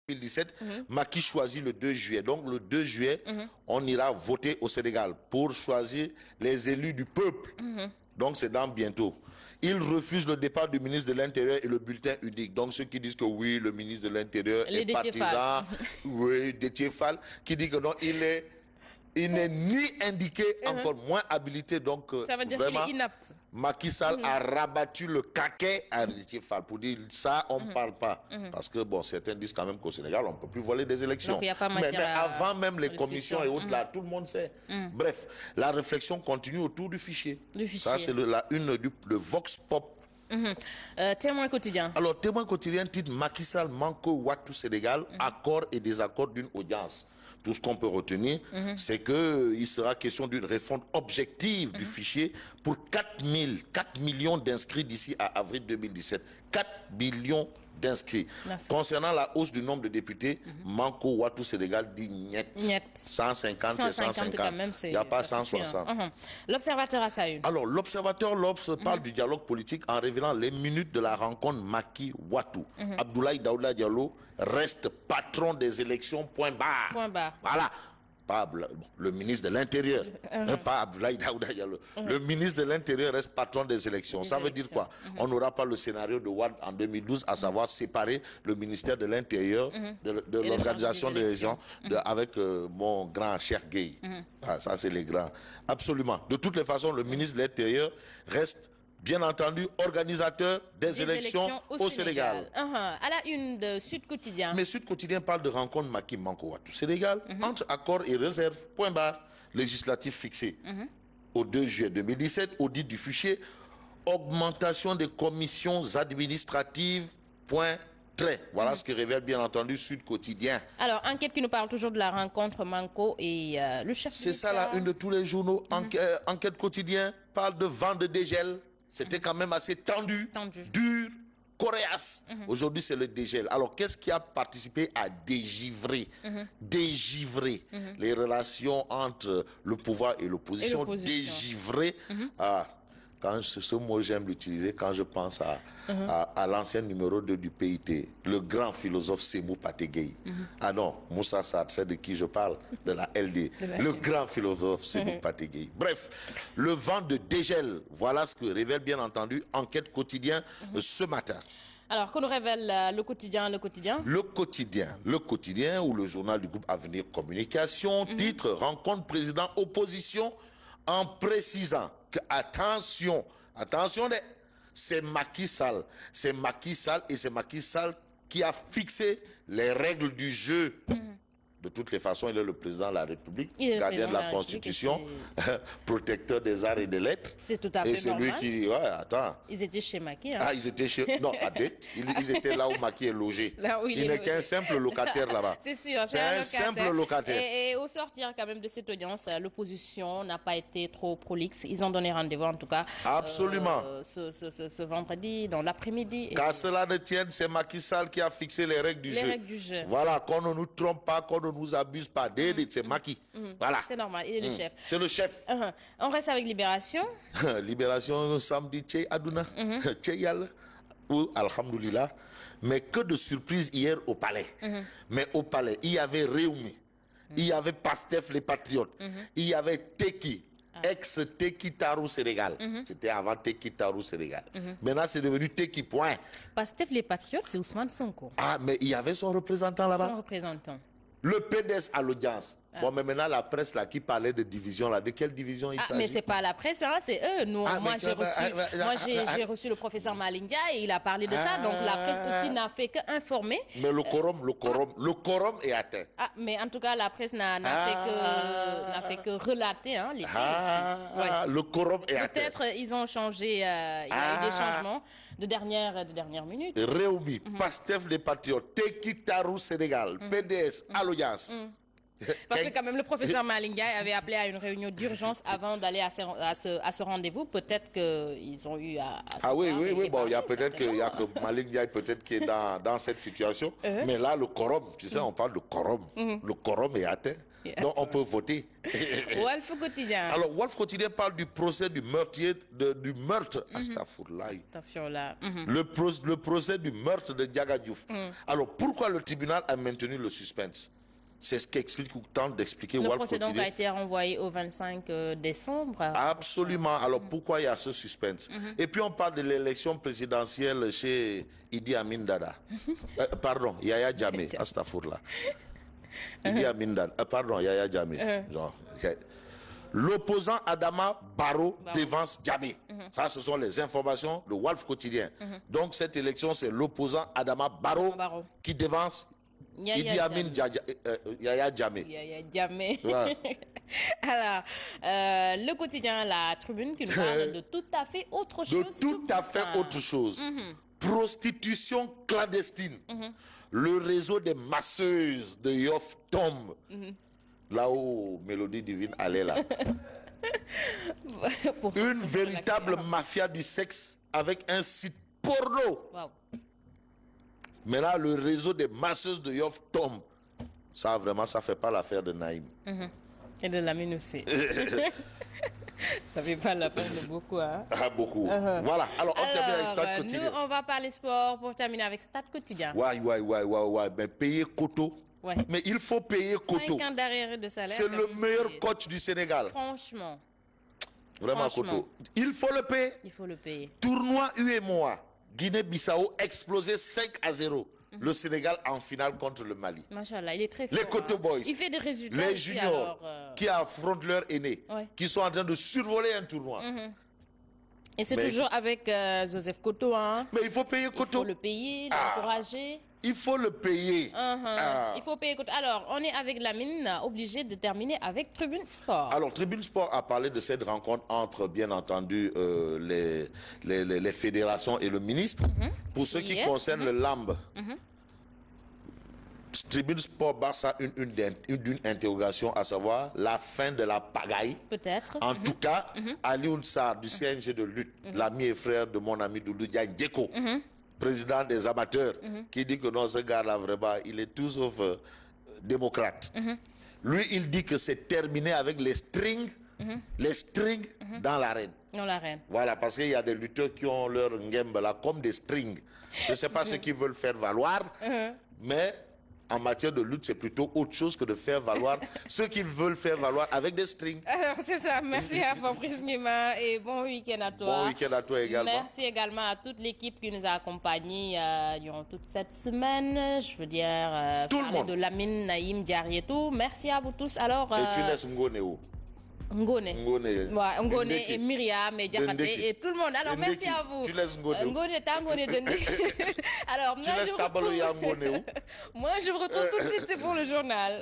2017, Macky choisit le 2 juillet. Donc le 2 juillet, on ira voter au Sénégal pour choisir les élus du peuple. Donc c'est dans bientôt. Il refuse le départ du ministre de l'Intérieur et le bulletin unique. Donc ceux qui disent que oui, le ministre de l'Intérieur est partisan, oui, Déthié Fall, qui dit que non, il n'est ni indiqué, encore moins habilité. Donc, ça veut dire qu'il est inapte. Macky Sall a rabattu le caquet à Déthié Fall pour dire ça, on ne parle pas. Parce que, bon, certains disent quand même qu'au Sénégal, on ne peut plus voler des élections. Donc, il y a pas mais avant même les commissions et autres, là, tout le monde sait. Bref, la réflexion continue autour du fichier. Ça, c'est la une du Vox Pop. Témoin quotidien. Alors, Témoin quotidien titre Macky Sall Manko Ouattou Sénégal, accord et désaccord d'une audience. Tout ce qu'on peut retenir, c'est qu'il sera question d'une refonte objective du fichier pour 4 millions d'inscrits d'ici à avril 2017. 4 millions d'inscrits. Concernant la hausse du nombre de députés, Manko Ouattou Sénégal dit niet. 150, c'est 150. Il n'y a pas 160. L'Observateur a sa une. Alors, l'Observateur, l'Obs, parle du dialogue politique en révélant les minutes de la rencontre Macky-Ouattou. Abdoulaye Daouda Diallo reste patron des élections, point barre. Point barre. Voilà. Pas le ministre de l'Intérieur, pas Abdoulaye Daouda Diallo. Le ministre de l'Intérieur reste patron des élections. Ça veut dire quoi? On n'aura pas le scénario de Wade en 2012, à savoir séparer le ministère de l'Intérieur de l'organisation des élections avec mon grand cher Gueye. Ah, ça, c'est les grands. Absolument. De toutes les façons, le ministre de l'Intérieur reste bien entendu, organisateur des élections au Sénégal. À la une de Sud Quotidien. Mais Sud Quotidien parle de rencontre Macky Manko Ouattou Sénégal, entre accords et réserves, point barre, législatif fixé. Au 2 juillet 2017, audit du fichier, augmentation des commissions administratives, point trait. Voilà ce que révèle bien entendu Sud Quotidien. Alors, enquête qui nous parle toujours de la rencontre Manko et le chef. C'est ça la une de tous les journaux. Enquête Quotidien parle de vent de dégel. C'était quand même assez tendu, dur, coriace. Aujourd'hui, c'est le dégel. Alors, qu'est-ce qui a participé à dégivrer, les relations entre le pouvoir et l'opposition, dégivrer quand ce mot, j'aime l'utiliser quand je pense à l'ancien numéro 2 du PIT, le grand philosophe Sémou Pategei. Ah non, Moussa Saad, c'est de qui je parle? De la LD. Le grand philosophe Sémou Pategei. Bref, le vent de dégel, voilà ce que révèle bien entendu Enquête Quotidien ce matin. Alors, qu'on nous révèle le quotidien? Le quotidien ou le journal du groupe Avenir Communication, titre Rencontre président-opposition en précisant que, attention, c'est Macky Sall et c'est Macky Sall qui a fixé les règles du jeu. De toutes les façons, il est le président de la République, gardien de la Constitution, protecteur des arts et des lettres. C'est tout à fait normal. Et c'est lui qui... Ouais, attends. Ils étaient chez Macky. Hein. Ah, ils étaient chez... Non, à dette. Ils étaient là où Macky est logé. Là où il n'est qu'un simple locataire là-bas. C'est sûr. C'est un simple locataire. Et au sortir quand même de cette audience, l'opposition n'a pas été trop prolixe. Ils ont donné rendez-vous en tout cas. Absolument. Ce vendredi, dans l'après-midi. Qu'à cela ne tienne, c'est Macky Sall qui a fixé les règles du jeu. Voilà, qu'on ne nous trompe pas, qu'on ne nous abuse pas. C'est Macky. Voilà. C'est normal, il est le chef. C'est le chef. On reste avec Libération. Libération samedi, Tché Aduna. Tché Yal. Ou Alhamdoulilah. Mais que de surprises hier au palais. Mais au palais, il y avait Réumi. Il y avait Pastef les Patriotes. Il y avait Teki. Ex-Teki Tarou Sénégal. C'était avant Teki Tarou Sénégal. Maintenant, c'est devenu Teki Point. Pastef les Patriotes, c'est Ousmane Sonko. Ah, mais il y avait son représentant là-bas. Son représentant. Le PDS à l'audience. Bon, mais maintenant, la presse là, qui parlait de division, là, de quelle division il s'agit? Mais c'est pas la presse, hein, c'est eux. Nous, moi, j'ai reçu le professeur Malinga et il a parlé de ça. Donc, la presse aussi n'a fait qu'informer. Mais le quorum est atteint. Ah, mais en tout cas, la presse n'a fait que relater hein, les faits aussi. Le quorum est atteint. Peut-être ils ont changé, il y a eu des changements de dernière minute. Réumi, Pastef les Patriotes, Teki Tarou Sénégal, PDS, à l'audience. Parce que quand même, le professeur Malinga avait appelé à une réunion d'urgence avant d'aller à ce rendez-vous. Peut-être qu'ils ont eu à ah oui, bon, il y a peut-être que Malinga peut-être qui est dans cette situation. Mais là, le quorum, tu sais, on parle de quorum. Le quorum est atteint. Donc, on peut voter. Walf Quotidien. Alors, Walf Quotidien parle du procès du meurtrier, du meurtre. Astafurlah. Le procès du meurtre de Diaga Diouf. Alors, pourquoi le tribunal a maintenu le suspense? C'est ce qu'explique ou tente d'expliquer Walf Quotidien. Le procès donc a été renvoyé au 25 décembre. Absolument. Alors, pourquoi il y a ce suspense? Et puis, on parle de l'élection présidentielle chez Idi Amin Dada. Pardon, Yaya Jammeh. Astafurlah. Idi Amin Dada. Pardon, Yaya Jammeh. L'opposant Adama Barrow dévance Jammeh. Ça, ce sont les informations de Walf Quotidien. Donc, cette élection, c'est l'opposant Adama Barrow qui dévance Idi Amin Yaya Jammeh. Yaya Jammeh. Ouais. Alors, le quotidien La Tribune qui nous parle de tout à fait autre chose. De tout à fait autre chose. Prostitution clandestine. Le réseau des masseuses de Yoff tombe. Là où Mélodie Divine allait là. Une véritable mafia du sexe avec un site porno. Wow. Mais là, le réseau des masseuses de Yoff tombe. Ça, vraiment, ça ne fait pas l'affaire de Naïm. Et de Lamine aussi. Ça ne fait pas la peine de beaucoup. Hein? Ah, beaucoup. Voilà. Alors, on termine avec Stade Quotidien. Nous, on va parler sport pour terminer avec Stade Quotidien. Ouais. Mais payer Koto. Ouais. Mais il faut payer Koto. 5 ans d'arrière de salaire. C'est le meilleur coach du Sénégal. Franchement. Vraiment, Koto. Il faut le payer. Il faut le payer. Tournoi UEMOA. Guinée-Bissau explosé 5-0. Le Sénégal en finale contre le Mali. Machallah, il est très fort. Les Koto Boys. Il fait des résultats. Les juniors qui affrontent leurs aînés. Qui sont en train de survoler un tournoi. Et c'est toujours avec Joseph Koto. Hein. Mais il faut payer Koto. Il faut le payer, l'encourager. Il faut le payer. Il faut payer Koto. Alors, on est avec Lamine, obligé de terminer avec Tribune Sport. Alors, Tribune Sport a parlé de cette rencontre entre, bien entendu, les fédérations et le ministre. Pour ce qui concerne le LAMB, Tribune Sport base à une interrogation, à savoir la fin de la pagaille. Peut-être. En tout cas, Ali Ounsar du CNG de lutte, l'ami et frère de mon ami Doudou Diagne Djeko, président des amateurs, qui dit que non, ce gars-là, vraiment, il est tout sauf démocrate. Lui, il dit que c'est terminé avec les strings dans l'arène. Dans l'arène. Voilà, parce qu'il y a des lutteurs qui ont leur ngembe là comme des strings. Je ne sais pas ce qu'ils veulent faire valoir, mais en matière de lutte, c'est plutôt autre chose que de faire valoir ce qu'ils veulent faire valoir avec des strings. Alors, c'est ça. Merci à Fabrice Ngima et bon week-end à toi. Bon week-end à toi également. Merci également à toute l'équipe qui nous a accompagnés durant toute cette semaine. Je veux dire, tout le monde. De Lamine, Naïm, Diarry et tout. Merci à vous tous. Alors, et tu laisses Ngoneo. Ngone et Myriam et Diakhaté et tout le monde. Alors, merci à vous. Tu laisses Ngone. Alors, moi, je vous retrouve tout de suite pour le journal.